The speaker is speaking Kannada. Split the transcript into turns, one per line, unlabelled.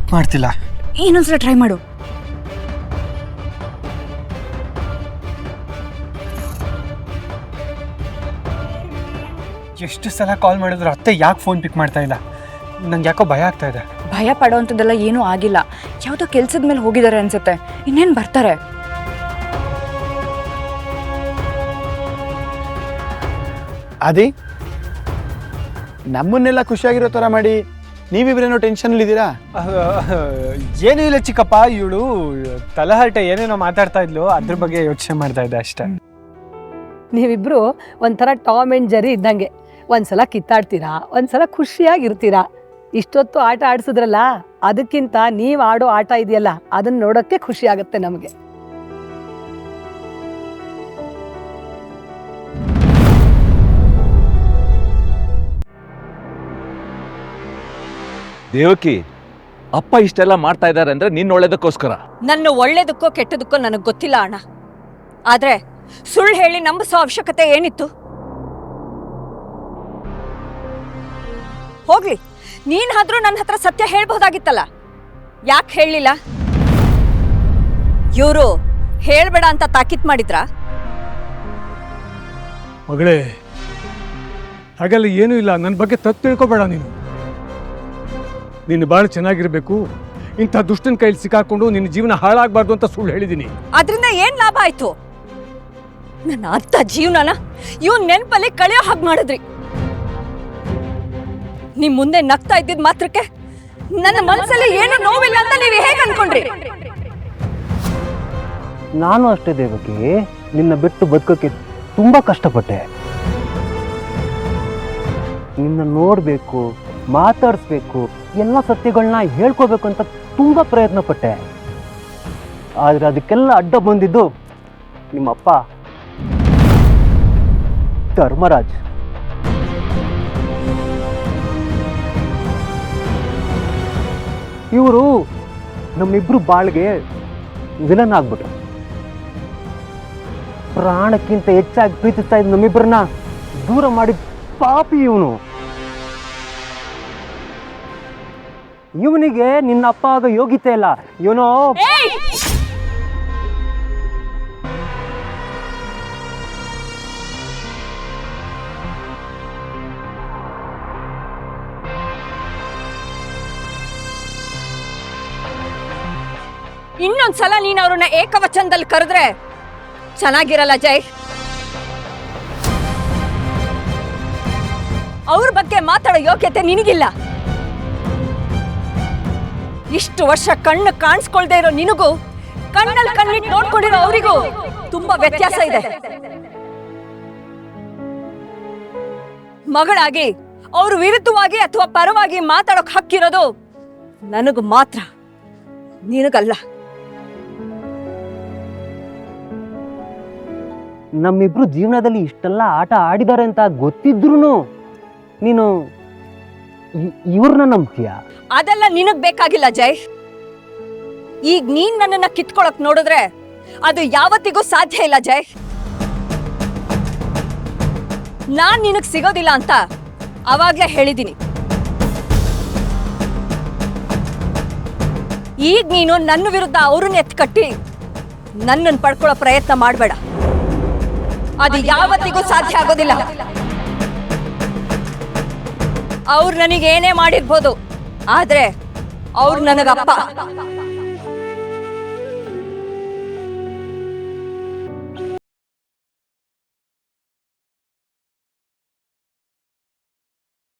ಪಿಕ್ ಮಾಡ್ತಿಲ್ಲ.
ಇನ್ನೊಂದ್ಸಲ ಟ್ರೈ ಮಾಡು.
ಎಷ್ಟು ಸಲ ಕಾಲ್ ಮಾಡಿದ್ರು ಅತ್ತೆ ಯಾಕೆ ಫೋನ್ ಪಿಕ್ ಮಾಡ್ತಾ ಇಲ್ಲ? ನಂಗೆ ಯಾಕೋ ಭಯ ಆಗ್ತಾ ಇದೆ.
ಭಯ ಪಡೋವಂಥದ್ದೆಲ್ಲ ಏನೂ ಆಗಿಲ್ಲ. ಯಾವುದೋ ಕೆಲ್ಸದ ಮೇಲೆ ಹೋಗಿದ್ದಾರೆ ಅನ್ಸುತ್ತೆ. ಇನ್ನೇನು ಬರ್ತಾರೆ.
ಅದೇ ನಮ್ಮನ್ನೆಲ್ಲ ಖುಷಿಯಾಗಿರೋ ಥರ ಮಾಡಿ ನೀವಿಬ್ರೇನೋ ಟೆನ್ಷನಲ್ಲಿದ್ದೀರಾ?
ಏನೂ ಇಲ್ಲ ಚಿಕ್ಕಪ್ಪ, ಇವಳು ತಲಹರಟೆ ಏನೇನೋ ಮಾತಾಡ್ತಾ ಇದ್ಲು, ಅದ್ರ ಬಗ್ಗೆ ಯೋಚನೆ ಮಾಡ್ತಾ ಇದ್ದೆ ಅಷ್ಟೇ.
ನೀವಿಬ್ರು ಒಂಥರ ಟಾಮ್ ಆ್ಯಂಡ್ ಜೆರ್ರಿ ಇದ್ದಂಗೆ. ಒಂದ್ಸಲ ಕಿತ್ತಾಡ್ತೀರಾ, ಒಂದ್ಸಲ ಖುಷಿಯಾಗಿರ್ತೀರಾ. ಇಷ್ಟೊತ್ತು ಆಟ ಆಡಿಸಿದ್ರಲ್ಲ, ಅದಕ್ಕಿಂತ ನೀವು ಆಡೋ ಆಟ ಇದೆಯಲ್ಲ, ಅದನ್ನ ನೋಡೋಕ್ಕೆ ಖುಷಿ ಆಗುತ್ತೆ ನಮಗೆ.
ದೇವಕಿ, ಅಪ್ಪ ಇಷ್ಟೆಲ್ಲ ಮಾಡ್ತಾ ಇದ್ದಾರೆ ಅಂದ್ರೆ ನಿನ್ನ ಒಳ್ಳೇದಕ್ಕೋಸ್ಕರ.
ನನ್ನ ಒಳ್ಳೇದಕ್ಕೋ ಕೆಟ್ಟದಕ್ಕೋ ನನಗೆ ಗೊತ್ತಿಲ್ಲ ಅಣ್ಣ. ಆದ್ರೆ ಸುಳ್ಳು ಹೇಳಿ ನಂಬಿಸೋ ಅವಶ್ಯಕತೆ ಏನಿತ್ತು? ಹೋಗ್ಲಿ, ನೀನಾದ್ರೂ ನನ್ನ ಹತ್ರ ಸತ್ಯ ಹೇಳ್ಬಹುದಾಗಿತ್ತಲ್ಲ, ಯಾಕೆ ಹೇಳಲಿಲ್ಲ? ಇವರು ಹೇಳ್ಬೇಡ ಅಂತ ತಾಕೀತ್ ಮಾಡಿದ್ರಾ?
ಮಗಳೇ, ಹಾಗೆಲ್ಲ ಏನೂ ಇಲ್ಲ. ನನ್ನ ಬಗ್ಗೆ ತಪ್ಪು ತಿಳ್ಕೊಬೇಡ. ನೀನು ಭಾಳ ಚೆನ್ನಾಗಿರ್ಬೇಕು, ಇಂಥ ದುಷ್ಟನ ಕೈಲಿ ಸಿಕ್ಕಾಕೊಂಡು ನಿನ್ನ ಜೀವನ ಹಾಳಾಗಬಾರ್ದು ಅಂತ ಸುಳ್ಳು ಹೇಳಿದ್ದೀನಿ.
ಅದರಿಂದ ಏನ್ ಲಾಭ ಆಯ್ತು? ನನ್ನ ಅರ್ಥ ಜೀವನನ ಇವನ್ ನೆನಪಲ್ಲಿ ಕಳೆಯೋ ಹಾಗೆ ಮಾಡಿದ್ರಿ. ನಿಮ್ ಮುಂದೆ ನಗ್ತಾ ಇದ್ದಿದ್ ಮಾತ್ರಕ್ಕೆ ನನ್ನ ಮನಸ್ಸಲ್ಲಿ ಏನು ನೋವಿಲ್ಲ ಅಂತ ನೀವು ಹೇಗೆ ಅನ್ಕೊಂಡ್ರಿ?
ನಾನು ಅಷ್ಟೇ ದೇವಕಿ, ನಿನ್ನ ಬಿಟ್ಟು ಬದುಕೋಕೆ ತುಂಬಾ ಕಷ್ಟಪಟ್ಟೆ. ನಿನ್ನ ನೋಡಬೇಕು, ಮಾತಾಡಿಸ್ಬೇಕು, ಎಲ್ಲ ಸತ್ಯಗಳನ್ನ ಹೇಳ್ಕೋಬೇಕು ಅಂತ ತುಂಬಾ ಪ್ರಯತ್ನ ಪಟ್ಟೆ. ಆದ್ರೆ ಅದಕ್ಕೆಲ್ಲ ಅಡ್ಡ ಬಂದಿದ್ದು ನಿಮ್ಮಪ್ಪ ಧರ್ಮರಾಜ್. ಇವರು ನಮ್ಮಿಬ್ರು ಬಾಳ್ಗೆ ವಿಲನ್ ಆಗ್ಬಿಟ್ರು. ಪ್ರಾಣಕ್ಕಿಂತ ಹೆಚ್ಚಾಗಿ ಪ್ರೀತಿಸ್ತಾ ಇದ್ದ ನಮ್ಮಿಬ್ಬರನ್ನ ದೂರ ಮಾಡಿ ಪಾಪಿ ಇವನು. ಇವನಿಗೆ ನಿನ್ನ ಅಪ್ಪ ಆಗ ಯೋಗ್ಯತೆ ಇಲ್ಲ. ಇವನು
ಇನ್ನೊಂದ್ಸಲ ನೀನ್ ಅವ್ರನ್ನ ಏಕವಚನದಲ್ಲಿ ಕರೆದ್ರೆ ಚೆನ್ನಾಗಿರಲ್ಲ ಜೈ. ಅವ್ರ ಬಗ್ಗೆ ಮಾತಾಡೋ ಯೋಗ್ಯತೆ ನಿನಗಿಲ್ಲ. ಇಷ್ಟು ವರ್ಷ ಕಣ್ಣು ಕಾಣಿಸ್ಕೊಳ್ದೆ ಇರೋ ನಿನಗೂ, ಕಣ್ಣಲ್ಲಿ ಕಣ್ಣಿಟ್ಟು ನೋಡ್ಕೊಂಡಿರೋ ಅವರಿಗೂ ತುಂಬಾ ವ್ಯತ್ಯಾಸ ಇದೆ. ಮಗಳಾಗಿ ಅವ್ರ ವಿರುದ್ಧವಾಗಿ ಅಥವಾ ಪರವಾಗಿ ಮಾತಾಡೋಕ್ ಹಕ್ಕಿರೋದು ನನಗೂ ಮಾತ್ರ, ನಿನಗಲ್ಲ.
ನಮ್ಮಿಬ್ರು ಜೀವನದಲ್ಲಿ ಇಷ್ಟೆಲ್ಲ ಆಟ ಆಡಿದ್ದಾರೆ ಅಂತ ಗೊತ್ತಿದ್ರು ನೀನು ಇವ್ರನ್ನ ನಂಬ್ತೀಯ?
ಅದೆಲ್ಲ ನಿನಗ್ ಬೇಕಾಗಿಲ್ಲ ಜೈ. ಈಗ ನೀನ್ ನನ್ನನ್ನ ಕಿತ್ಕೊಳಕ್ ನೋಡಿದ್ರೆ ಅದು ಯಾವತ್ತಿಗೂ ಸಾಧ್ಯ ಇಲ್ಲ ಜೈ. ನಾನ್ ನಿನಗ್ ಸಿಗೋದಿಲ್ಲ ಅಂತ ಅವಾಗ್ಲೇ ಹೇಳಿದೀನಿ. ಈಗ ನೀನು ನನ್ನ ವಿರುದ್ಧ ಅವ್ರನ್ನ ಎತ್ಕಟ್ಟಿ ನನ್ನನ್ನು ಪಡ್ಕೊಳ್ಳೋ ಪ್ರಯತ್ನ ಮಾಡಬೇಡ. ಅದು ಯಾವತ್ತಿಗೂ ಸಾಧ್ಯ ಆಗೋದಿಲ್ಲ. ಅವ್ರು ನನಗೇನೇ ಮಾಡಿರ್ಬೋದು, ಆದ್ರೆ ಅವ್ರು ನನಗಪ್ಪ.